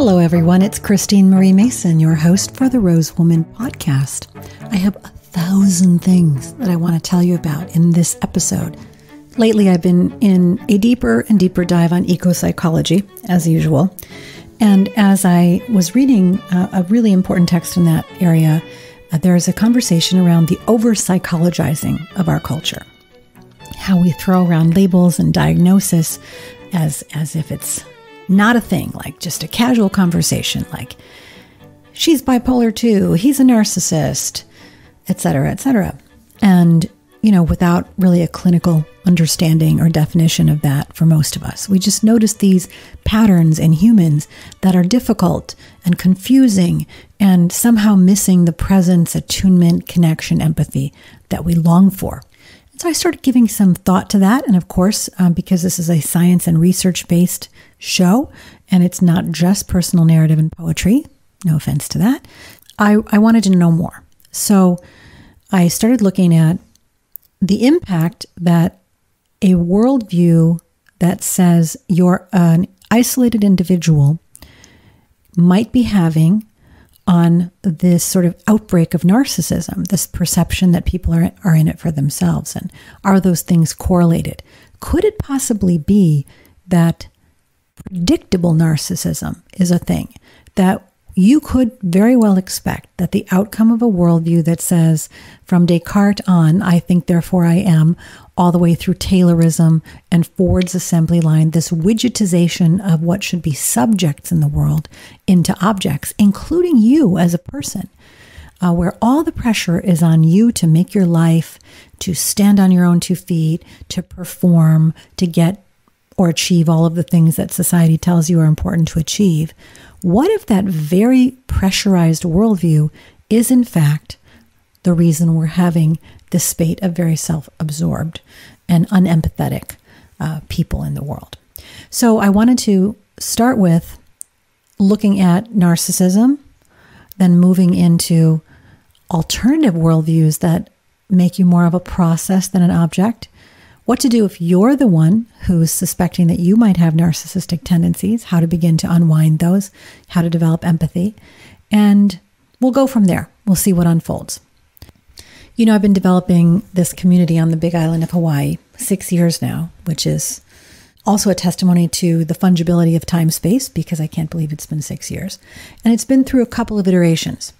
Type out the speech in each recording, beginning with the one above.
Hello, everyone. It's Christine Marie Mason, your host for the Rose Woman podcast. I have 1,000 things that I want to tell you about in this episode. Lately, I've been in a deeper and deeper dive on eco-psychology, as usual. And as I was reading a really important text in that area, there's a conversation around the over-psychologizing of our culture. How we throw around labels and diagnosis as if it's not a thing, like just a casual conversation, like she's bipolar too, he's a narcissist, etc., etc. And, without really a clinical understanding or definition of that for most of us. We just notice these patterns in humans that are difficult and confusing and somehow missing the presence, attunement, connection, empathy that we long for. So I started giving some thought to that. And of course, because this is a science and research-based show, and it's not just personal narrative and poetry, no offense to that, I wanted to know more. So I started looking at the impact that a worldview that says you're an isolated individual might be having on this sort of outbreak of narcissism, this perception that people are in it for themselves. And are those things correlated? Could it possibly be that predictable narcissism is a thing that you could very well expect, that the outcome of a worldview that says from Descartes on, I think, therefore I am, all the way through Taylorism and Ford's assembly line, this widgetization of what should be subjects in the world into objects, including you as a person, where all the pressure is on you to make your life, to stand on your own 2 feet, to perform, to get or achieve all of the things that society tells you are important to achieve. What if that very pressurized worldview is in fact the reason we're having this spate of very self-absorbed and unempathetic people in the world? So I wanted to start with looking at narcissism, then moving into alternative worldviews that make you more of a process than an object. What to do if you're the one who's suspecting that you might have narcissistic tendencies, how to begin to unwind those, how to develop empathy. And we'll go from there. We'll see what unfolds. I've been developing this community on the Big Island of Hawaii 6 years now, which is also a testimony to the fungibility of time-space, because I can't believe it's been 6 years. And it's been through a couple of iterations.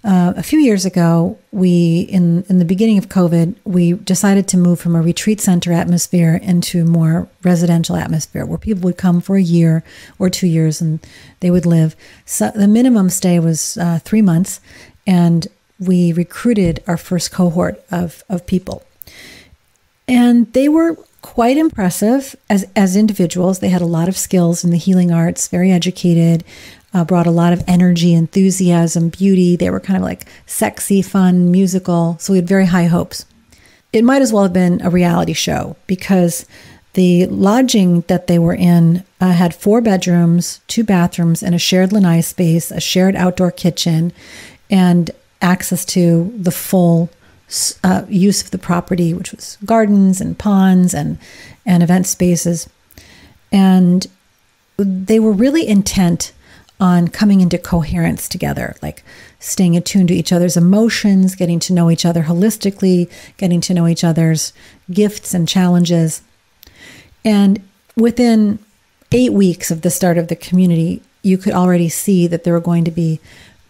A few years ago, in the beginning of COVID, we decided to move from a retreat center atmosphere into a more residential atmosphere where people would come for a year or 2 years and they would live. So the minimum stay was 3 months, and we recruited our first cohort of people. And they were quite impressive as individuals. They had a lot of skills in the healing arts, very educated, brought a lot of energy, enthusiasm, beauty. They were kind of like sexy, fun, musical. So we had very high hopes. It might as well have been a reality show, because the lodging that they were in had 4 bedrooms, 2 bathrooms, and a shared lanai space, a shared outdoor kitchen, and access to the full use of the property, which was gardens and ponds and event spaces. And they were really intent on coming into coherence together, like staying attuned to each other's emotions, getting to know each other holistically, getting to know each other's gifts and challenges. And within 8 weeks of the start of the community, you could already see that there were going to be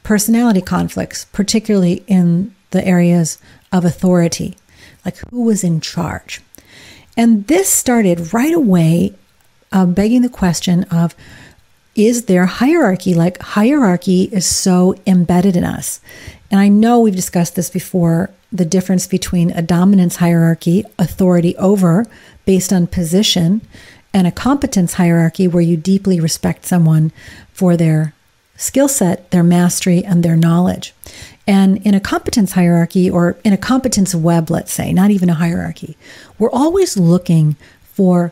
personality conflicts, particularly in the areas of authority, like who was in charge. And this started right away begging the question of, is there hierarchy? Like, hierarchy is so embedded in us. And I know we've discussed this before, the difference between a dominance hierarchy, authority over, based on position, and a competence hierarchy where you deeply respect someone for their skill set, their mastery, and their knowledge. And in a competence hierarchy, or in a competence web, let's say, not even a hierarchy, we're always looking for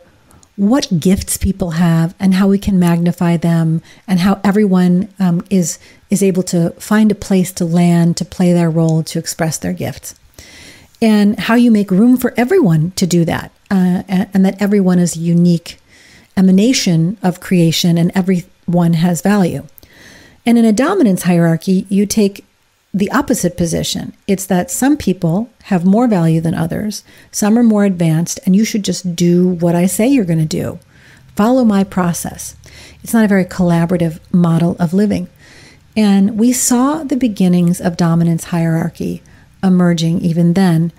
what gifts people have and how we can magnify them, and how everyone is able to find a place to land, to play their role, to express their gifts. And how you make room for everyone to do that, and that everyone is a unique emanation of creation, and one has value. And in a dominance hierarchy, you take the opposite position. It's that some people have more value than others, some are more advanced, and you should just do what I say you're going to do. Follow my process. It's not a very collaborative model of living. And we saw the beginnings of dominance hierarchy emerging even then,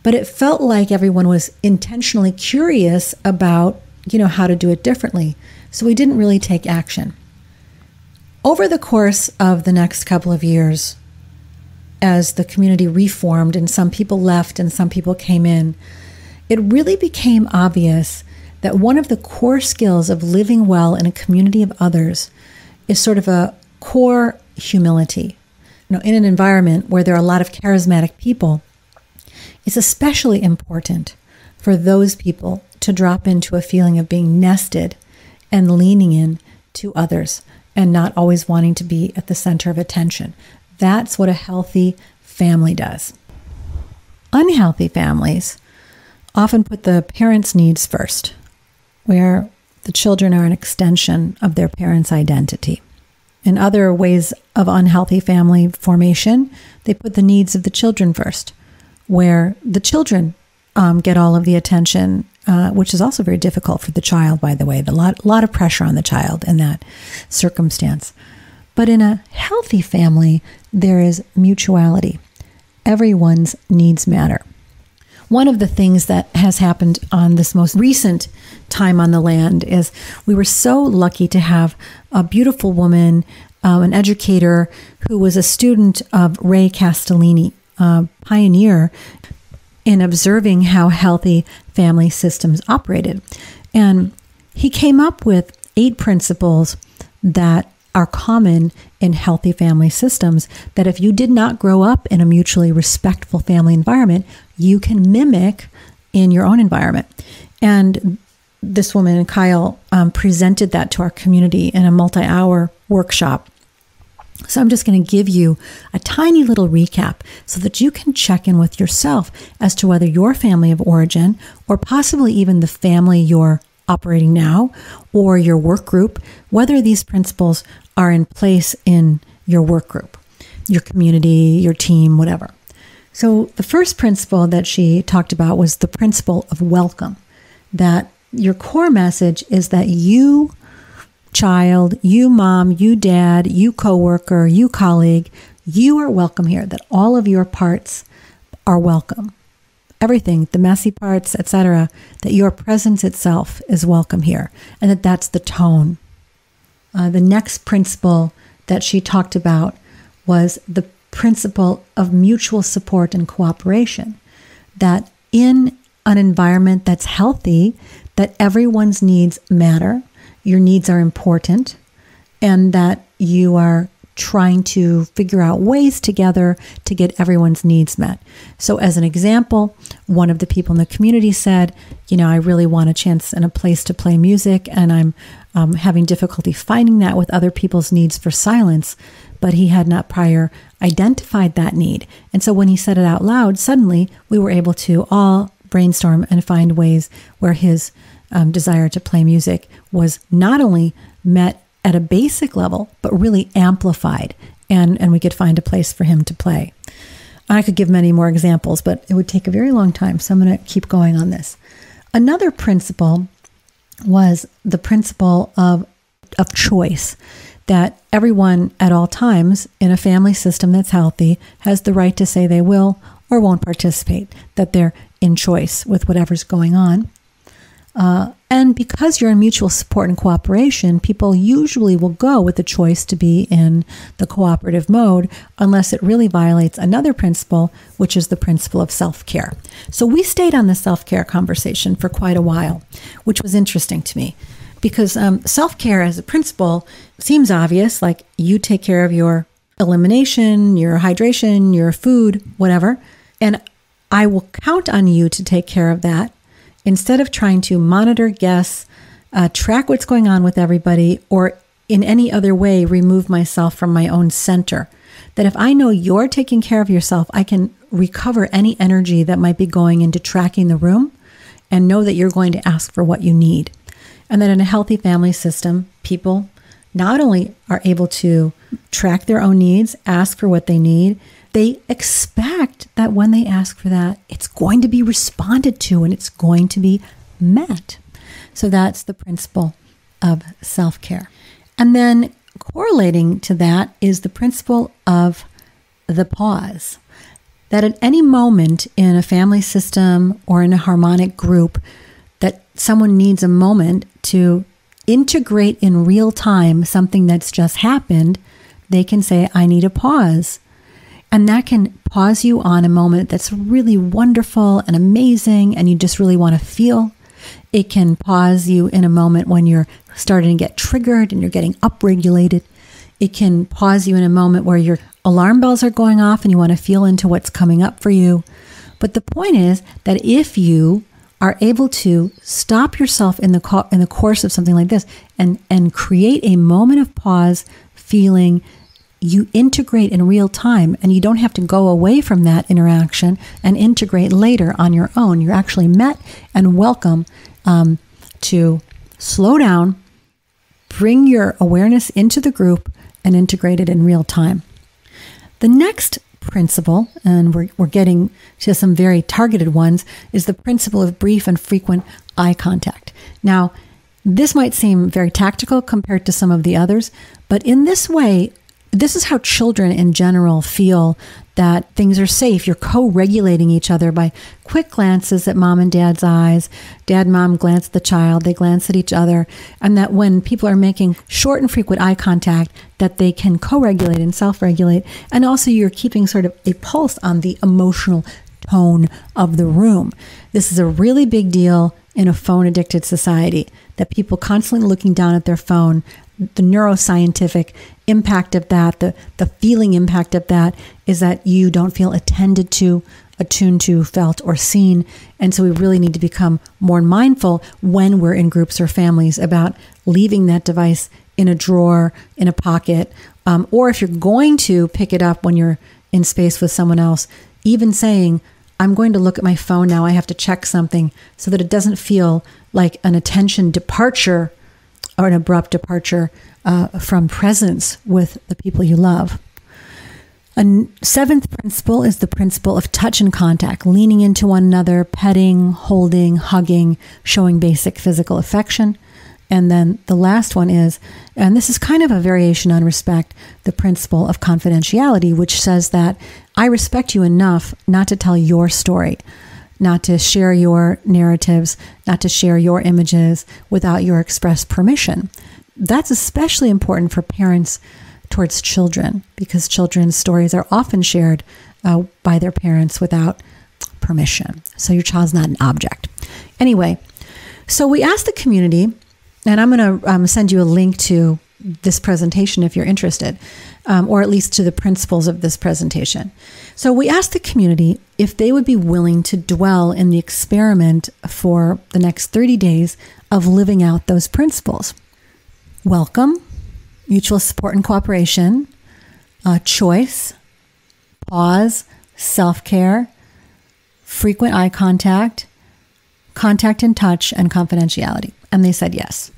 but it felt like everyone was intentionally curious about, how to do it differently. So we didn't really take action. Over the course of the next couple of years, as the community reformed and some people left and some people came in, it really became obvious that one of the core skills of living well in a community of others is sort of a core humility. In an environment where there are a lot of charismatic people, it's especially important for those people to drop into a feeling of being nested and leaning in to others and not always wanting to be at the center of attention. That's what a healthy family does. Unhealthy families often put the parents' needs first, where the children are an extension of their parents' identity. In other ways of unhealthy family formation, they put the needs of the children first, where the children get all of the attention, which is also very difficult for the child, by the way. A lot of pressure on the child in that circumstance. But in a healthy family, there is mutuality. Everyone's needs matter. One of the things that has happened on this most recent time on the land is we were so lucky to have a beautiful woman, an educator who was a student of Ray Castellini, a pioneer in observing how healthy family systems operated. And he came up with 8 principles that are common in healthy family systems that if you did not grow up in a mutually respectful family environment, you can mimic in your own environment. And this woman, Kyle, presented that to our community in a multi-hour workshop. So I'm just going to give you a tiny little recap so that you can check in with yourself as to whether your family of origin, or possibly even the family you're operating now, or your work group, whether these principles are in place in your work group, your community, your team, whatever. So the first principle that she talked about was the principle of welcome, that your core message is that you child, you mom, you dad, you coworker, you colleague, you are welcome here, that all of your parts are welcome. Everything, the messy parts, etc., that your presence itself is welcome here, and that's the tone. The next principle that she talked about was the principle of mutual support and cooperation, that in an environment that's healthy, that everyone's needs matter, your needs are important, and that you are trying to figure out ways together to get everyone's needs met. So as an example, one of the people in the community said, I really want a chance and a place to play music, and I'm having difficulty finding that with other people's needs for silence, but he had not prior identified that need. And so when he said it out loud, suddenly we were able to all brainstorm and find ways where his desire to play music was not only met at a basic level, but really amplified, and we could find a place for him to play. I could give many more examples, but it would take a very long time, so I'm going to keep going on this. Another principle was the principle of choice, that everyone at all times in a family system that's healthy has the right to say they will or won't participate, that they're in choice with whatever's going on. And because you're in mutual support and cooperation, people usually will go with the choice to be in the cooperative mode unless it really violates another principle, which is the principle of self-care. So we stayed on the self-care conversation for quite a while, which was interesting to me because self-care as a principle seems obvious, like you take care of your elimination, your hydration, your food, whatever, and I will count on you to take care of that. Instead of trying to monitor, guess, track what's going on with everybody, or in any other way remove myself from my own center. That if I know you're taking care of yourself, I can recover any energy that might be going into tracking the room and know that you're going to ask for what you need. And that in a healthy family system, people not only are able to track their own needs, ask for what they need, they expect that when they ask for that, it's going to be responded to and it's going to be met. So that's the principle of self-care. And then correlating to that is the principle of the pause. That at any moment in a family system or in a harmonic group, that someone needs a moment to integrate in real time something that's just happened, they can say, I need a pause. And that can pause you on a moment that's really wonderful and amazing and you just really want to feel. It can pause you in a moment when you're starting to get triggered and you're getting upregulated. It can pause you in a moment where your alarm bells are going off and you want to feel into what's coming up for you. But the point is that if you are able to stop yourself in the course of something like this and create a moment of pause, feeling, you integrate in real time and you don't have to go away from that interaction and integrate later on your own. You're actually met and welcome to slow down, bring your awareness into the group and integrate it in real time. The next principle, and we're getting to some very targeted ones, is the principle of brief and frequent eye contact. Now, this might seem very tactical compared to some of the others, but in this way, this is how children in general feel that things are safe. You're co-regulating each other by quick glances at mom and dad's eyes. Dad and mom glance at the child, they glance at each other, and that when people are making short and frequent eye contact, that they can co-regulate and self-regulate. And also you're keeping sort of a pulse on the emotional tone of the room. This is a really big deal in a phone-addicted society, that people constantly looking down at their phone. The neuroscientific impact of that, the feeling impact of that is that you don't feel attended to, attuned to, felt, or seen. And so we really need to become more mindful when we're in groups or families about leaving that device in a drawer, in a pocket, or if you're going to pick it up when you're in space with someone else, even saying, I'm going to look at my phone now, I have to check something, so that it doesn't feel like an attention departure or an abrupt departure from presence with the people you love. A seventh principle is the principle of touch and contact, leaning into one another, petting, holding, hugging, showing basic physical affection. And then the last one is, and this is kind of a variation on respect, the principle of confidentiality, which says that I respect you enough not to tell your story, not to share your narratives, not to share your images without your express permission. That's especially important for parents towards children, because children's stories are often shared by their parents without permission. So your child's not an object. Anyway, so we asked the community, and I'm going to send you a link to this presentation if you're interested, or at least to the principles of this presentation. So we asked the community if they would be willing to dwell in the experiment for the next 30 days of living out those principles. Welcome, mutual support and cooperation, choice, pause, self-care, frequent eye contact, contact and touch, and confidentiality. And they said yes.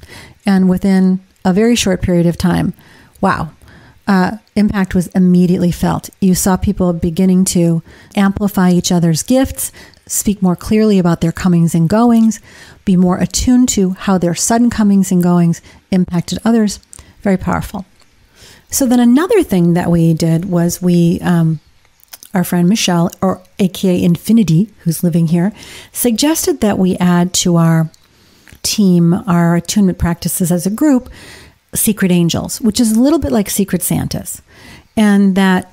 And within a very short period of time, wow, impact was immediately felt. You saw people beginning to amplify each other's gifts, speak more clearly about their comings and goings, be more attuned to how their sudden comings and goings impacted others. Very powerful. So then another thing that we did was our friend Michelle, or AKA Infinity, who's living here, suggested that we add to our team, our attunement practices as a group, secret angels, which is a little bit like secret Santas. And that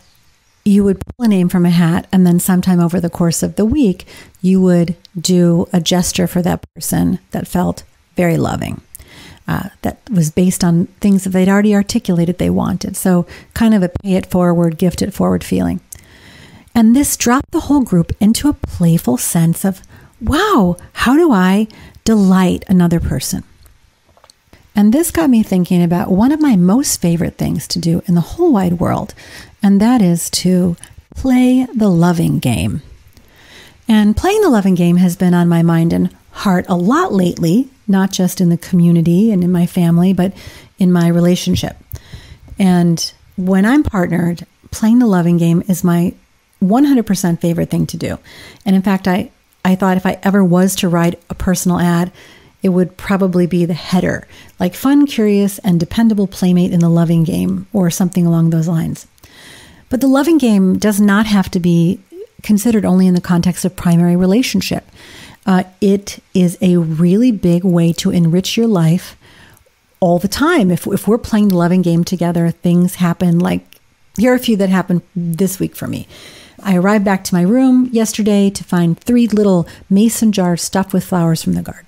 you would pull a name from a hat, and then sometime over the course of the week, you would do a gesture for that person that felt very loving. That was based on things that they'd already articulated they wanted. So kind of a pay it forward, gift it forward feeling. And this dropped the whole group into a playful sense of, wow, how do I delight another person? And this got me thinking about one of my most favorite things to do in the whole wide world, and that is to play the loving game. And playing the loving game has been on my mind and heart a lot lately, not just in the community and in my family, but in my relationship. And when I'm partnered, playing the loving game is my 100% favorite thing to do. And in fact, I thought if I ever was to write a personal ad, it would probably be the header, like fun, curious, and dependable playmate in the loving game, or something along those lines. But the loving game does not have to be considered only in the context of primary relationship. It is a really big way to enrich your life all the time. If we're playing the loving game together, things happen. Like, here are a few that happened this week for me. I arrived back to my room yesterday to find 3 little mason jars stuffed with flowers from the garden.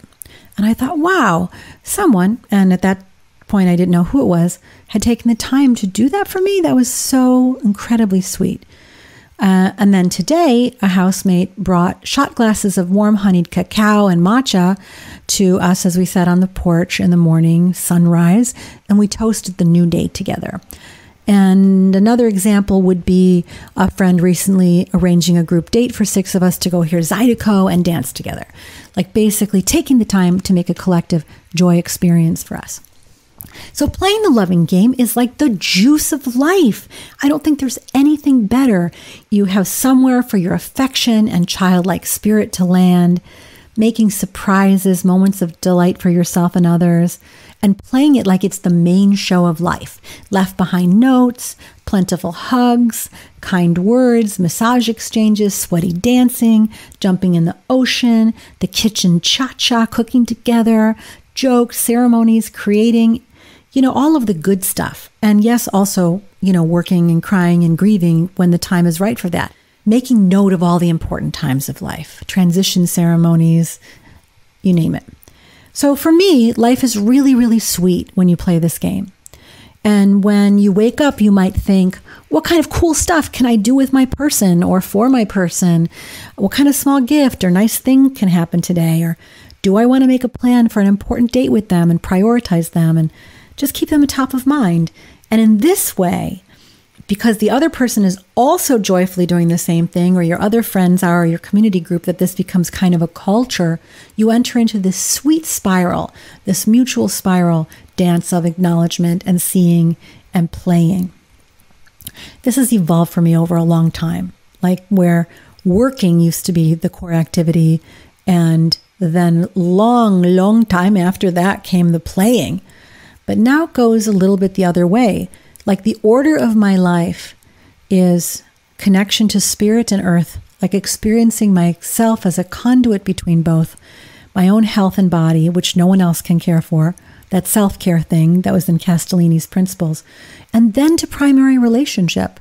And I thought, wow, someone, and at that point I didn't know who it was, had taken the time to do that for me. That was so incredibly sweet. And then today, a housemate brought shot glasses of warm honeyed cacao and matcha to us as we sat on the porch in the morning sunrise, and we toasted the new day together. And another example would be a friend recently arranging a group date for 6 of us to go hear Zydeco and dance together. Like basically taking the time to make a collective joy experience for us. So playing the loving game is like the juice of life. I don't think there's anything better. You have somewhere for your affection and childlike spirit to land, making surprises, moments of delight for yourself and others, and playing it like it's the main show of life. Left behind notes, plentiful hugs, kind words, massage exchanges, sweaty dancing, jumping in the ocean, the kitchen cha-cha, cooking together, jokes, ceremonies, creating, all of the good stuff. And yes, also, working and crying and grieving when the time is right for that. Making note of all the important times of life, transition ceremonies, you name it. So for me, life is really, really sweet when you play this game. And when you wake up, you might think, what kind of cool stuff can I do with my person or for my person? What kind of small gift or nice thing can happen today? Or do I want to make a plan for an important date with them and prioritize them and just keep them top of mind? And in this way, because the other person is also joyfully doing the same thing, or your other friends are, or your community group, that this becomes kind of a culture, you enter into this sweet spiral, this mutual spiral dance of acknowledgement and seeing and playing. This has evolved for me over a long time, like where working used to be the core activity, and then long time after that came the playing. But now it goes a little bit the other way. Like the order of my life is connection to spirit and earth, like experiencing myself as a conduit between both my own health and body, which no one else can care for, that self-care thing that was in Castellini's principles, and then to primary relationship.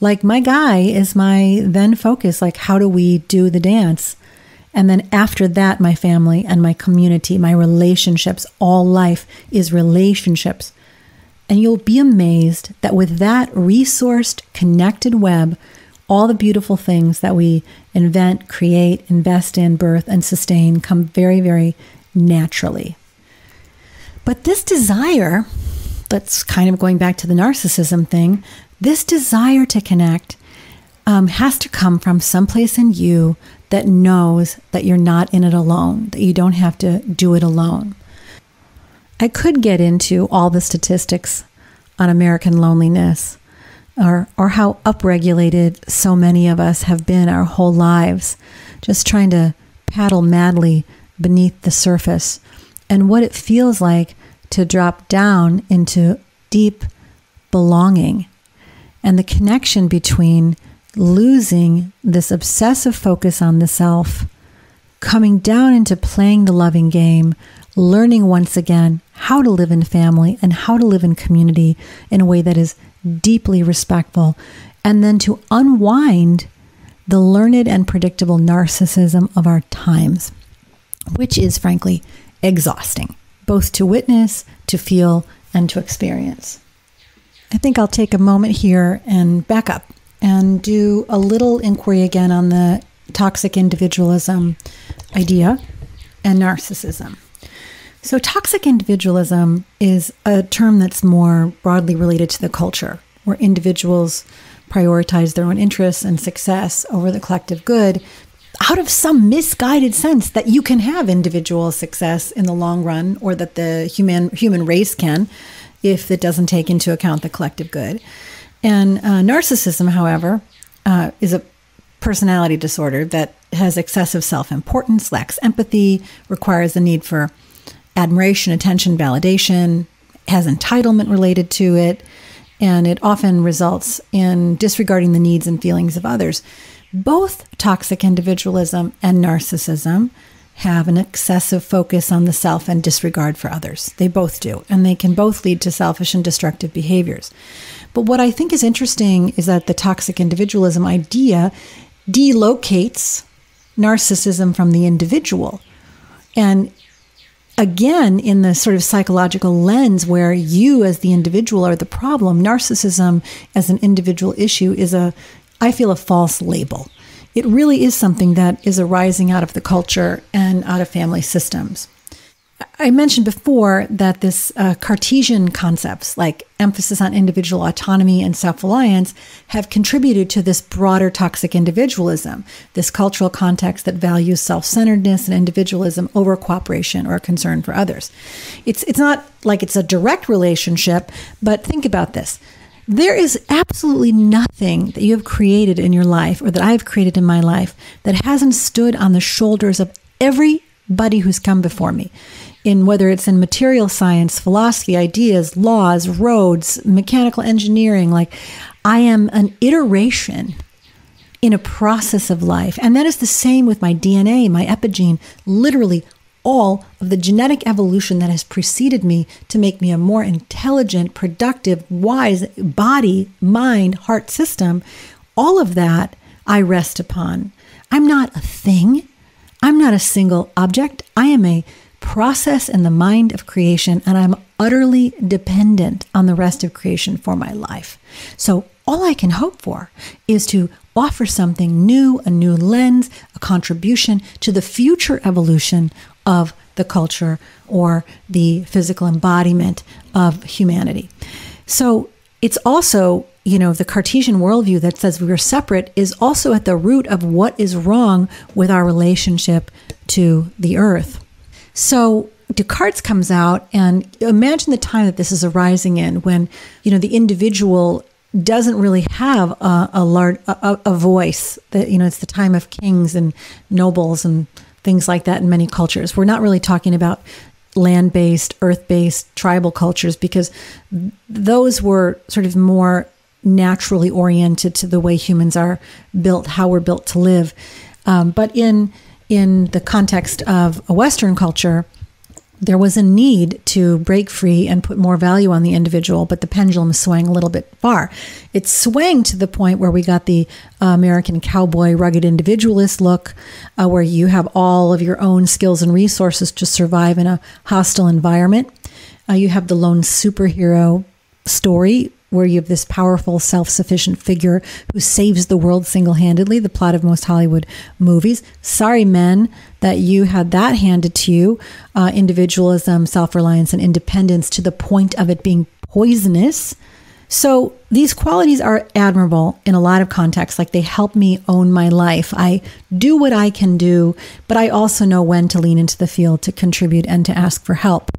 Like my guy is my then focus, like how do we do the dance? And then after that, my family and my community, my relationships, all life is relationships. And you'll be amazed that with that resourced, connected web, all the beautiful things that we invent, create, invest in, birth, and sustain come very, very naturally. But this desire, that's kind of going back to the narcissism thing, this desire to connect has to come from someplace in you that knows that you're not in it alone, that you don't have to do it alone. I could get into all the statistics on American loneliness, or how upregulated so many of us have been our whole lives, just trying to paddle madly beneath the surface, and what it feels like to drop down into deep belonging, and the connection between losing this obsessive focus on the self, coming down into playing the loving game, learning once again how to live in family and how to live in community in a way that is deeply respectful, and then to unwind the learned and predictable narcissism of our times, which is frankly exhausting, both to witness, to feel, and to experience. I think I'll take a moment here and back up and do a little inquiry again on the toxic individualism idea and narcissism. So toxic individualism is a term that's more broadly related to the culture, where individuals prioritize their own interests and success over the collective good, out of some misguided sense that you can have individual success in the long run, or that the human race can, if it doesn't take into account the collective good. And narcissism, however, is a personality disorder that has excessive self-importance, lacks empathy, requires the need for admiration, attention, validation, has entitlement related to it, and it often results in disregarding the needs and feelings of others. Both toxic individualism and narcissism have an excessive focus on the self and disregard for others. They both do, and they can both lead to selfish and destructive behaviors. But what I think is interesting is that the toxic individualism idea delocates narcissism from the individual. And again, in the sort of psychological lens where you as the individual are the problem, narcissism as an individual issue is I feel, a false label. It really is something that is arising out of the culture and out of family systems. I mentioned before that this Cartesian concepts like emphasis on individual autonomy and self-reliance have contributed to this broader toxic individualism, this cultural context that values self-centeredness and individualism over cooperation or concern for others. It's not like it's a direct relationship, but think about this. There is absolutely nothing that you have created in your life or that I've created in my life that hasn't stood on the shoulders of everybody who's come before me. Whether it's in material science, philosophy, ideas, laws, roads, mechanical engineering, like I am an iteration in a process of life. And that is the same with my DNA, my epigene, literally all of the genetic evolution that has preceded me to make me a more intelligent, productive, wise body, mind, heart system. All of that I rest upon. I'm not a thing. I'm not a single object. I am a process in the mind of creation, and I'm utterly dependent on the rest of creation for my life. So all I can hope for is to offer something new, a new lens, a contribution to the future evolution of the culture or the physical embodiment of humanity. So it's also, the Cartesian worldview that says we are separate is also at the root of what is wrong with our relationship to the earth. So Descartes comes out, and imagine the time that this is arising in when, the individual doesn't really have a voice. That it's the time of kings and nobles and things like that in many cultures. We're not really talking about land-based, earth-based, tribal cultures, because those were sort of more naturally oriented to the way humans are built, how we're built to live. But in the context of a Western culture, there was a need to break free and put more value on the individual, but the pendulum swang a little bit far. It swang to the point where we got the American cowboy rugged individualist look, where you have all of your own skills and resources to survive in a hostile environment. You have the lone superhero story, where you have this powerful, self-sufficient figure who saves the world single-handedly, the plot of most Hollywood movies. Sorry, men, that you had that handed to you, individualism, self-reliance, and independence to the point of it being poisonous. So these qualities are admirable in a lot of contexts, like they help me own my life. I do what I can do, but I also know when to lean into the field to contribute and to ask for help.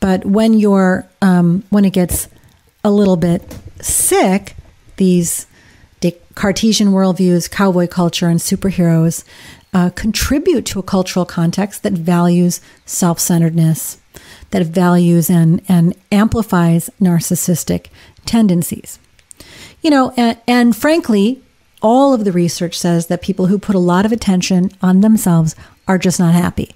But when it gets a little bit sick, these Cartesian worldviews, cowboy culture, and superheroes contribute to a cultural context that values self-centeredness, that values and amplifies narcissistic tendencies. And frankly, all of the research says that people who put a lot of attention on themselves are just not happy.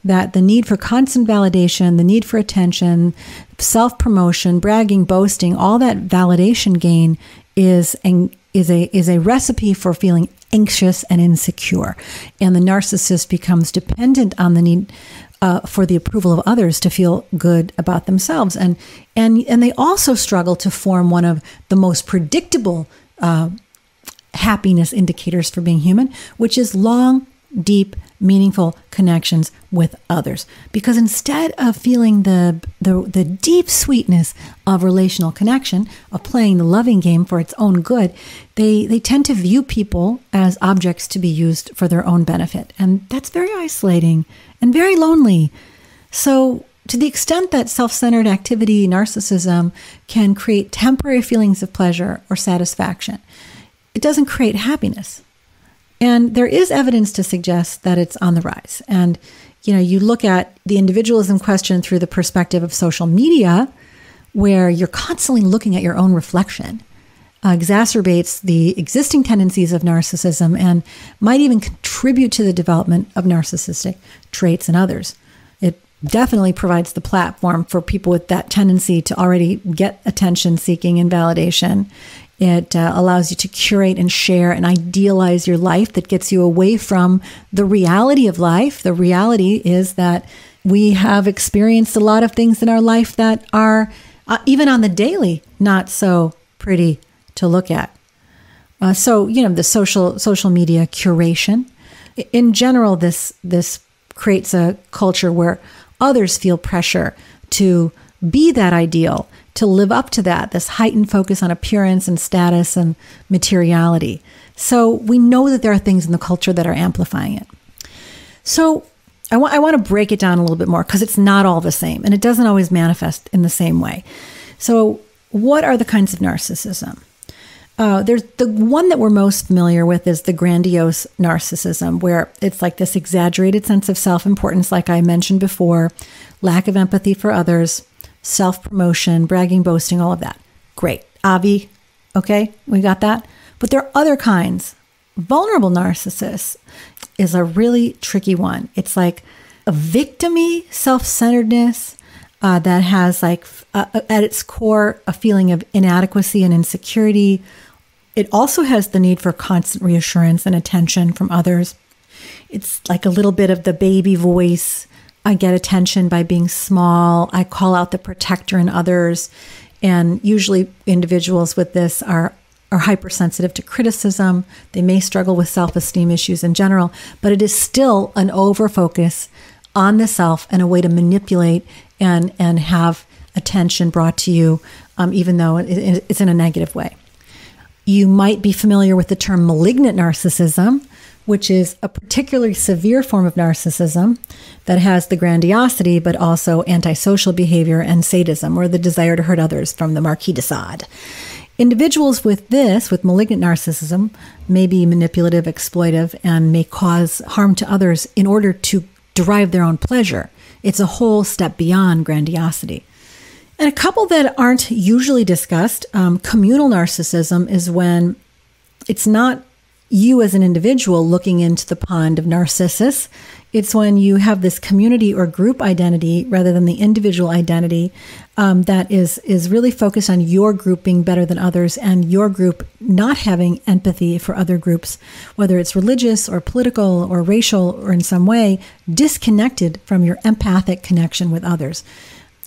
That the need for constant validation, the need for attention, self-promotion, bragging, boasting, all that validation gain is a recipe for feeling anxious and insecure. And the narcissist becomes dependent on the need for the approval of others to feel good about themselves. And they also struggle to form one of the most predictable happiness indicators for being human, which is long, deep, meaningful connections with others. Because instead of feeling the deep sweetness of relational connection, of playing the loving game for its own good, they tend to view people as objects to be used for their own benefit. And that's very isolating and very lonely. So to the extent that self-centered activity, narcissism, can create temporary feelings of pleasure or satisfaction, it doesn't create happiness. And there is evidence to suggest that it's on the rise. And, you look at the individualism question through the perspective of social media, where you're constantly looking at your own reflection, exacerbates the existing tendencies of narcissism and might even contribute to the development of narcissistic traits in others. It definitely provides the platform for people with that tendency to already get attention seeking and validation. It allows you to curate and share and idealize your life that gets you away from the reality of life. The reality is that we have experienced a lot of things in our life that are, even on the daily, not so pretty to look at. So, the social media curation. In general, this creates a culture where others feel pressure to be that ideal, to live up to that, this heightened focus on appearance and status and materiality. So we know that there are things in the culture that are amplifying it. So I want to break it down a little bit more because it's not all the same and it doesn't always manifest in the same way. So what are the kinds of narcissism? There's the one that we're most familiar with is the grandiose narcissism, where it's like this exaggerated sense of self-importance, like I mentioned before, lack of empathy for others, self-promotion, bragging, boasting, all of that. Great. Avi, okay, we got that. But there are other kinds. Vulnerable narcissists is a really tricky one. It's like a victim-y self-centeredness that has at its core a feeling of inadequacy and insecurity. It also has the need for constant reassurance and attention from others. It's like a little bit of the baby voice. I get attention by being small. I call out the protector in others. And usually individuals with this are hypersensitive to criticism. They may struggle with self-esteem issues in general, but it is still an overfocus on the self and a way to manipulate and have attention brought to you, even though it's in a negative way. You might be familiar with the term malignant narcissism, which is a particularly severe form of narcissism that has the grandiosity, but also antisocial behavior and sadism, or the desire to hurt others, from the Marquis de Sade. Individuals with malignant narcissism, may be manipulative, exploitive, and may cause harm to others in order to derive their own pleasure. It's a whole step beyond grandiosity. And a couple that aren't usually discussed, communal narcissism, is when it's not you as an individual looking into the pond of narcissus. It's when you have this community or group identity rather than the individual identity that is really focused on your group being better than others and your group not having empathy for other groups, whether it's religious or political or racial or in some way disconnected from your empathic connection with others.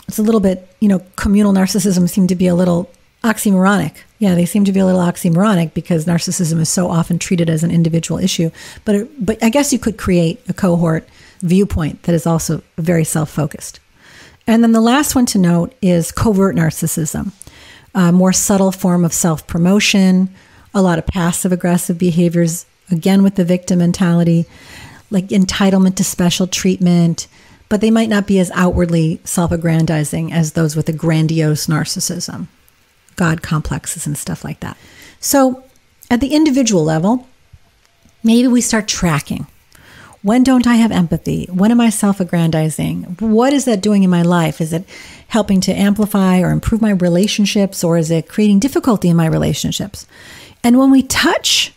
It's a little bit, communal narcissism seemed to be a little oxymoronic. Yeah, they seem to be a little oxymoronic because narcissism is so often treated as an individual issue. But I guess you could create a cohort viewpoint that is also very self-focused. And then the last one to note is covert narcissism, a more subtle form of self-promotion, a lot of passive-aggressive behaviors, again with the victim mentality, like entitlement to special treatment, but they might not be as outwardly self-aggrandizing as those with a grandiose narcissism, God complexes and stuff like that. So at the individual level, maybe we start tracking. When don't I have empathy? When am I self-aggrandizing? What is that doing in my life? Is it helping to amplify or improve my relationships, or is it creating difficulty in my relationships? And when we touch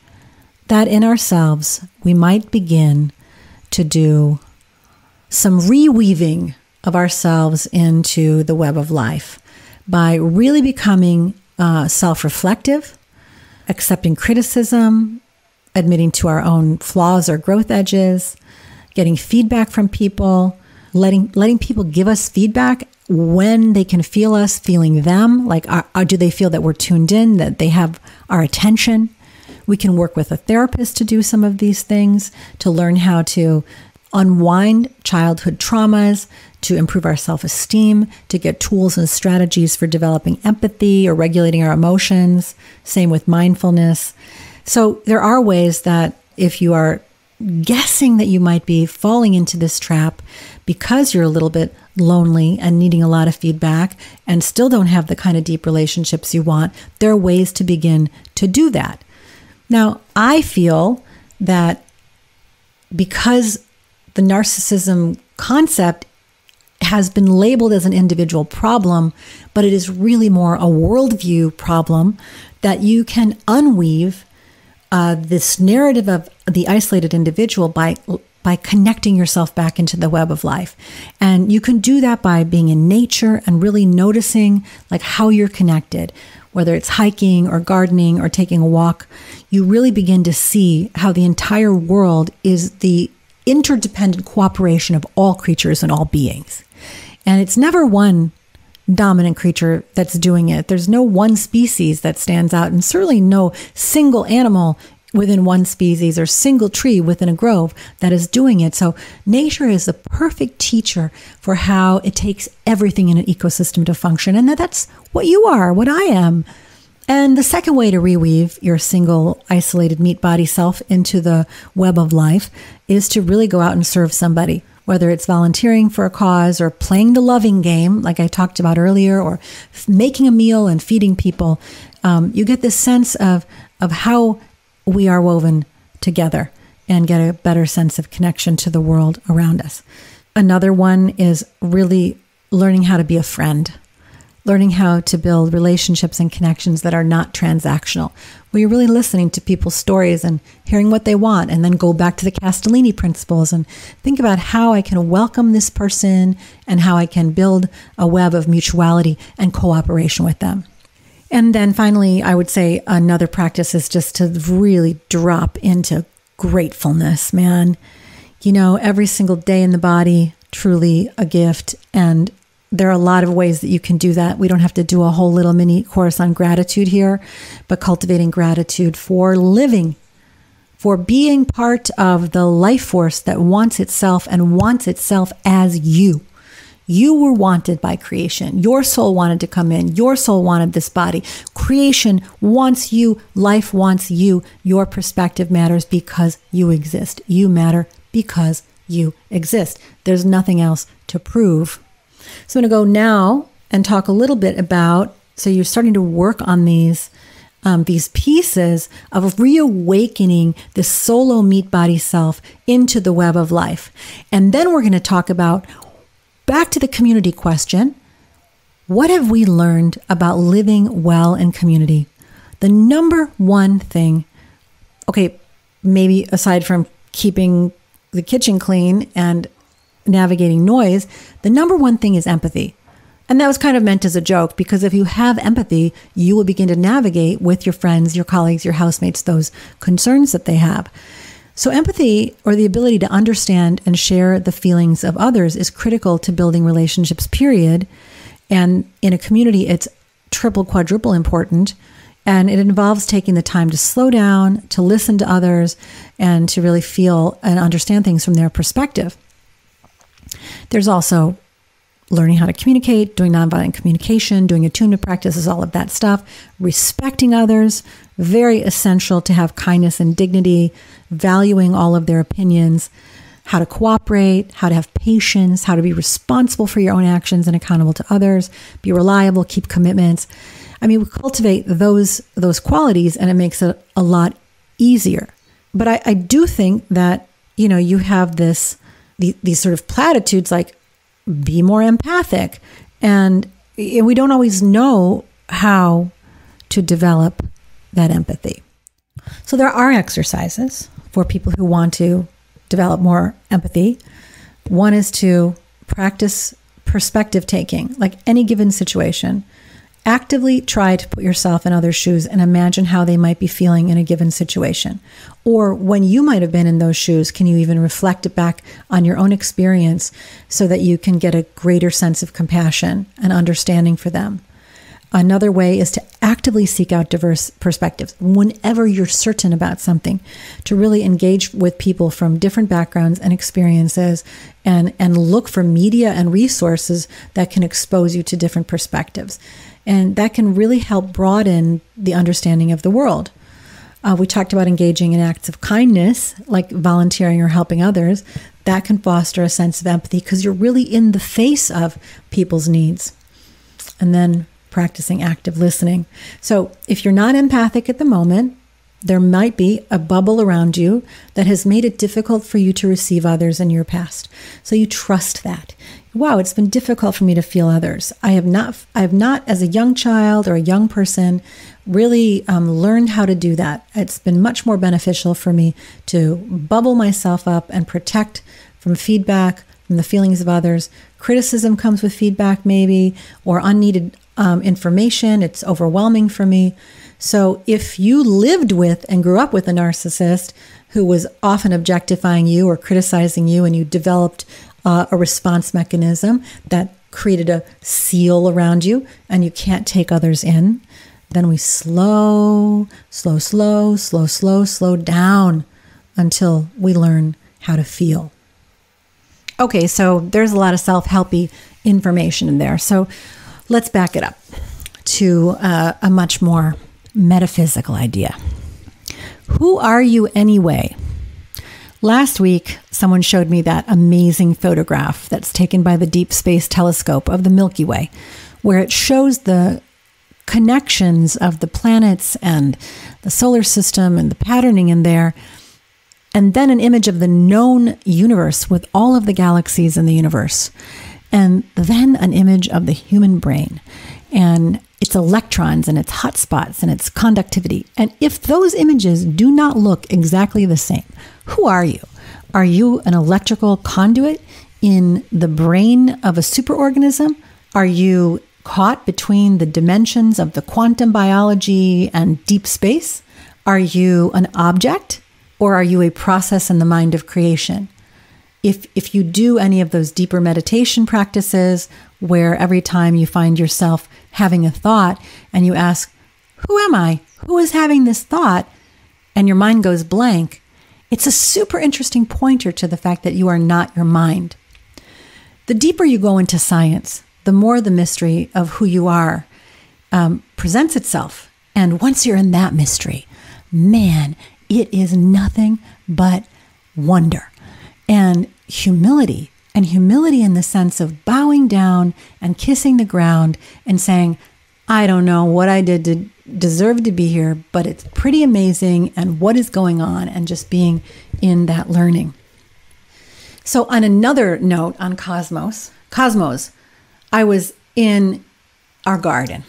that in ourselves, we might begin to do some reweaving of ourselves into the web of life by really becoming self-reflective, accepting criticism, admitting to our own flaws or growth edges, getting feedback from people, letting people give us feedback when they can feel us feeling them. Like, do they feel that we're tuned in, that they have our attention? We can work with a therapist to do some of these things, to learn how to unwind childhood traumas, to improve our self-esteem, to get tools and strategies for developing empathy or regulating our emotions. Same with mindfulness. So there are ways that if you are guessing that you might be falling into this trap because you're a little bit lonely and needing a lot of feedback and still don't have the kind of deep relationships you want, there are ways to begin to do that. Now, I feel that because the narcissism concept has been labeled as an individual problem, but it is really more a worldview problem, that you can unweave this narrative of the isolated individual by connecting yourself back into the web of life. And you can do that by being in nature and really noticing like how you're connected, whether it's hiking or gardening or taking a walk. You really begin to see how the entire world is the interdependent cooperation of all creatures and all beings. And it's never one dominant creature that's doing it. There's no one species that stands out, and certainly no single animal within one species or single tree within a grove that is doing it. So nature is the perfect teacher for how it takes everything in an ecosystem to function. And that's what you are, what I am. And the second way to reweave your single, isolated meat body self into the web of life is to really go out and serve somebody, whether it's volunteering for a cause or playing the loving game, like I talked about earlier, or making a meal and feeding people. You get this sense of how we are woven together and get a better sense of connection to the world around us. Another one is really learning how to be a friend, learning how to build relationships and connections that are not transactional, where you're really listening to people's stories and hearing what they want, and then go back to the Castellini principles and think about how I can welcome this person and how I can build a web of mutuality and cooperation with them. And then finally, I would say another practice is just to really drop into gratefulness, man. You know, every single day in the body, truly a gift. And there are a lot of ways that you can do that. We don't have to do a whole little mini course on gratitude here, but cultivating gratitude for living, for being part of the life force that wants itself and wants itself as you. You were wanted by creation. Your soul wanted to come in. Your soul wanted this body. Creation wants you. Life wants you. Your perspective matters because you exist. You matter because you exist. There's nothing else to prove. So I'm going to go now and talk a little bit about, so you're starting to work on these pieces of reawakening the solo meat body self into the web of life. And then we're going to talk about, back to the community question, what have we learned about living well in community? The number one thing, okay, maybe aside from keeping the kitchen clean and navigating noise, the number one thing is empathy. And that was kind of meant as a joke, because if you have empathy, you will begin to navigate with your friends, your colleagues, your housemates, those concerns that they have. So empathy, or the ability to understand and share the feelings of others, is critical to building relationships, period. And in a community, it's triple, quadruple important. And it involves taking the time to slow down, to listen to others, and to really feel and understand things from their perspective. There's also learning how to communicate, doing nonviolent communication, doing attunement practices, all of that stuff. Respecting others, very essential to have kindness and dignity, valuing all of their opinions, how to cooperate, how to have patience, how to be responsible for your own actions and accountable to others, be reliable, keep commitments. I mean, we cultivate those qualities and it makes it a lot easier. But I do think that, you know, you have these sort of platitudes like, be more empathic. And we don't always know how to develop that empathy. So there are exercises for people who want to develop more empathy. One is to practice perspective taking, like any given situation. Actively try to put yourself in others' shoes and imagine how they might be feeling in a given situation. Or when you might have been in those shoes, can you even reflect it back on your own experience so that you can get a greater sense of compassion and understanding for them? Another way is to actively seek out diverse perspectives whenever you're certain about something, to really engage with people from different backgrounds and experiences and look for media and resources that can expose you to different perspectives. And that can really help broaden the understanding of the world. We talked about engaging in acts of kindness, like volunteering or helping others. That can foster a sense of empathy because you're really in the face of people's needs. And then practicing active listening. So if you're not empathic at the moment, there might be a bubble around you that has made it difficult for you to receive others in your past. So you trust that. Wow, it's been difficult for me to feel others. I have not, as a young child or a young person, really learned how to do that. It's been much more beneficial for me to bubble myself up and protect from feedback, from the feelings of others. Criticism comes with feedback maybe, or unneeded information. It's overwhelming for me. So if you lived with and grew up with a narcissist who was often objectifying you or criticizing you, and you developed a response mechanism that created a seal around you and you can't take others in, then we slow down until we learn how to feel. Okay, so there's a lot of self-helpy information in there. So let's back it up to a much more metaphysical idea. Who are you anyway? Last week, someone showed me that amazing photograph that's taken by the Deep Space Telescope of the Milky Way, where it shows the connections of the planets and the solar system and the patterning in there, and then an image of the known universe with all of the galaxies in the universe, and then an image of the human brain and its electrons and its hotspots and its conductivity. And if those images do not look exactly the same, who are you? Are you an electrical conduit in the brain of a superorganism? Are you caught between the dimensions of the quantum biology and deep space? Are you an object, or are you a process in the mind of creation? If you do any of those deeper meditation practices where every time you find yourself having a thought and you ask, who am I? Who is having this thought? And your mind goes blank. It's a super interesting pointer to the fact that you are not your mind. The deeper you go into science, the more the mystery of who you are presents itself. And once you're in that mystery, man, it is nothing but wonder and humility in the sense of bowing down and kissing the ground and saying, I don't know what I did to deserve to be here, but it's pretty amazing, and what is going on, and just being in that learning. So on another note on Cosmos, I was in our garden,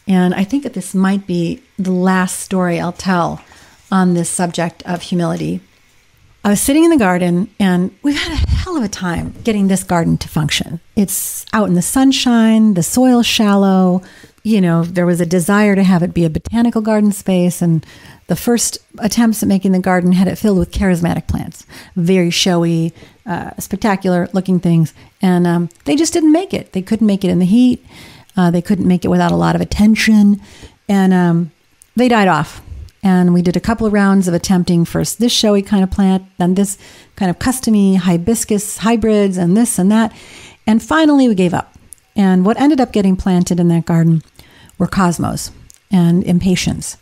and I think that this might be the last story I'll tell on this subject of humility. I was sitting in the garden, and we've had a hell of a time getting this garden to function. It's out in the sunshine, the soil's shallow. You know, there was a desire to have it be a botanical garden space, and the first attempts at making the garden had it filled with charismatic plants, very showy, spectacular looking things. And they just didn't make it. They couldn't make it in the heat. They couldn't make it without a lot of attention. And they died off. And we did a couple of rounds of attempting first this showy kind of plant, then this kind of custom-y hibiscus hybrids, and this and that. And finally, we gave up. And what ended up getting planted in that garden were cosmos and impatiens.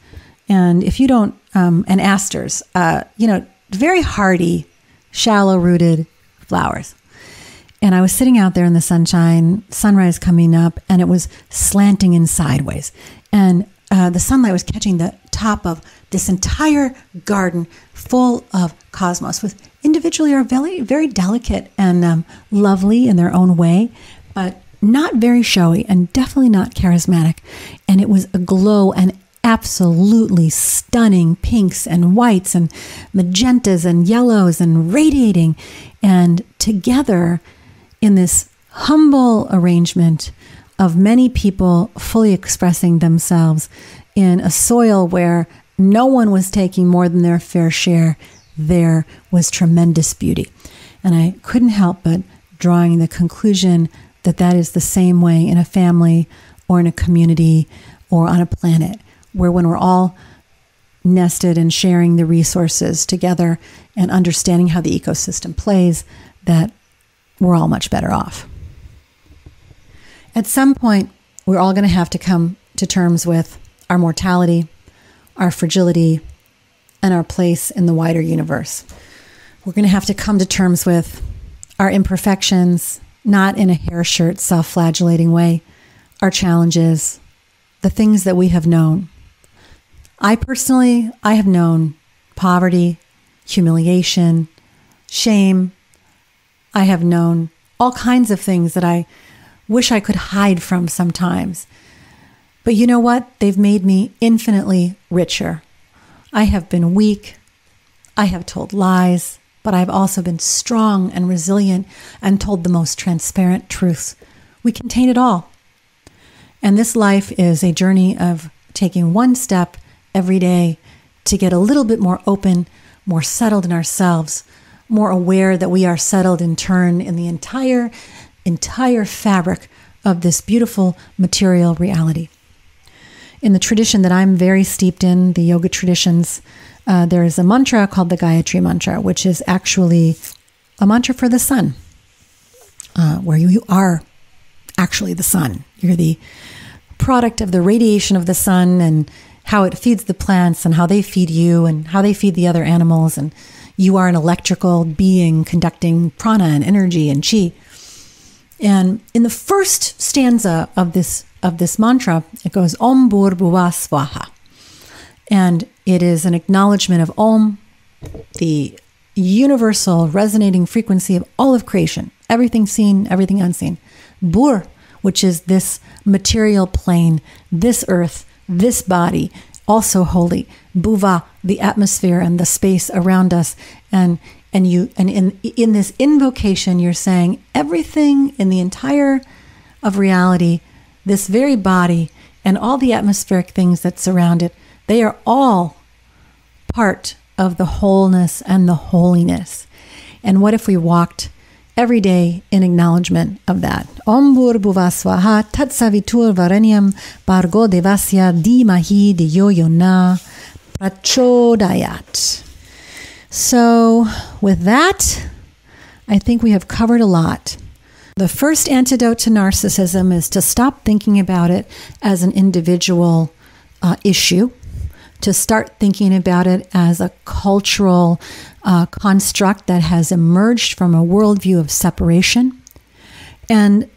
And if you don't, and asters, very hardy, shallow-rooted flowers. And I was sitting out there in the sunshine, sunrise coming up, and it was slanting in sideways. And the sunlight was catching the top of this entire garden full of cosmos, with individually are very, very delicate and lovely in their own way, but not very showy and definitely not charismatic. And it was aglow and absolutely stunning pinks and whites and magentas and yellows and radiating. And together in this humble arrangement of many people fully expressing themselves in a soil where no one was taking more than their fair share, there was tremendous beauty. And I couldn't help but drawing the conclusion that that is the same way in a family or in a community or on a planet, where when we're all nested and sharing the resources together and understanding how the ecosystem plays, that we're all much better off. At some point, we're all going to have to come to terms with our mortality, our fragility, and our place in the wider universe. We're going to have to come to terms with our imperfections, not in a hair shirt, self-flagellating way, our challenges, the things that we have known. I have known poverty, humiliation, shame. I have known all kinds of things that I wish I could hide from sometimes. But you know what? They've made me infinitely richer. I have been weak. I have told lies, but I've also been strong and resilient and told the most transparent truths. We contain it all. And this life is a journey of taking one step every day to get a little bit more open, more settled in ourselves, more aware that we are settled in turn in the entire fabric of this beautiful material reality. In the tradition that I'm very steeped in, the yoga traditions, there is a mantra called the Gayatri mantra, which is actually a mantra for the sun, where you are actually the sun. You're the product of the radiation of the sun and how it feeds the plants and how they feed you and how they feed the other animals. And you are an electrical being conducting prana and energy and chi. And in the first stanza of this mantra, it goes Om Bhurbhuva Swaha. And it is an acknowledgement of Om, the universal resonating frequency of all of creation, everything seen, everything unseen. Bhur, which is this material plane, this earth, this body, also holy. Bhuva, the atmosphere and the space around us. And in this invocation, you're saying everything in the entire of reality, this very body and all the atmospheric things that surround it, they are all part of the wholeness and the holiness. And what if we walked every day in acknowledgement of that? Om Bhurbhuva Swaha Tat Savitur Varenyam Bhargo Devasya Dhimahi Dhiyo Yona Prachodayat. So with that, I think we have covered a lot. The first antidote to narcissism is to stop thinking about it as an individual issue, to start thinking about it as a cultural construct that has emerged from a worldview of separation. And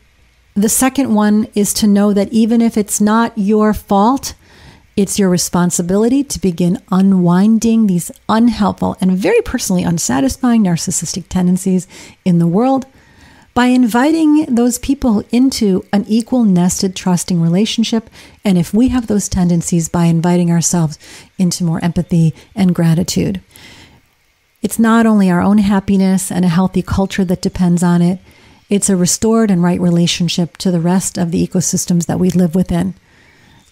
the second one is to know that even if it's not your fault, it's your responsibility to begin unwinding these unhelpful and very personally unsatisfying narcissistic tendencies in the world by inviting those people into an equal, nested, trusting relationship. And if we have those tendencies, by inviting ourselves into more empathy and gratitude. It's not only our own happiness and a healthy culture that depends on it, it's a restored and right relationship to the rest of the ecosystems that we live within.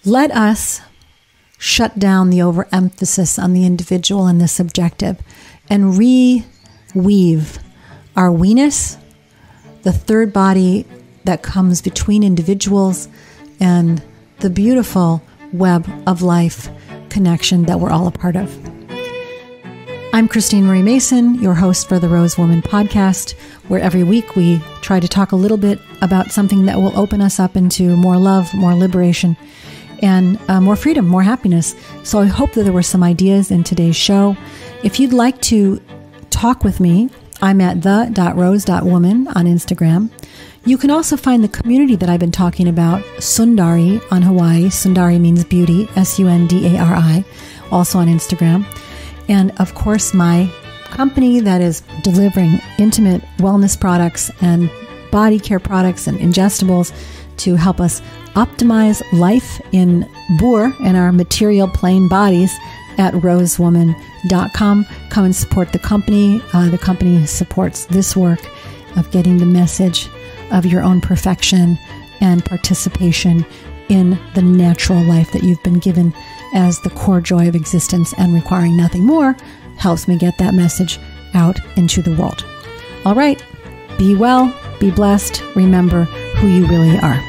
Let us shut down the overemphasis on the individual and the subjective and reweave our we-ness, the third body that comes between individuals, and the beautiful web of life connection that we're all a part of. I'm Christine Marie Mason, your host for the Rose Woman podcast, where every week we try to talk a little bit about something that will open us up into more love, more liberation, and more freedom, more happiness. So I hope that there were some ideas in today's show. If you'd like to talk with me, I'm at the.rose.woman on Instagram. You can also find the community that I've been talking about, Sundari on Hawaii. Sundari means beauty, Sundari, also on Instagram. And of course, my company that is delivering intimate wellness products and body care products and ingestibles to help us optimize life in Bhur, in our material plane bodies, at rosewoman.com. Come and support the company. The company supports this work of getting the message of your own perfection and participation in the natural life that you've been given as the core joy of existence, and requiring nothing more helps me get that message out into the world. All right, be well, be blessed, remember who you really are.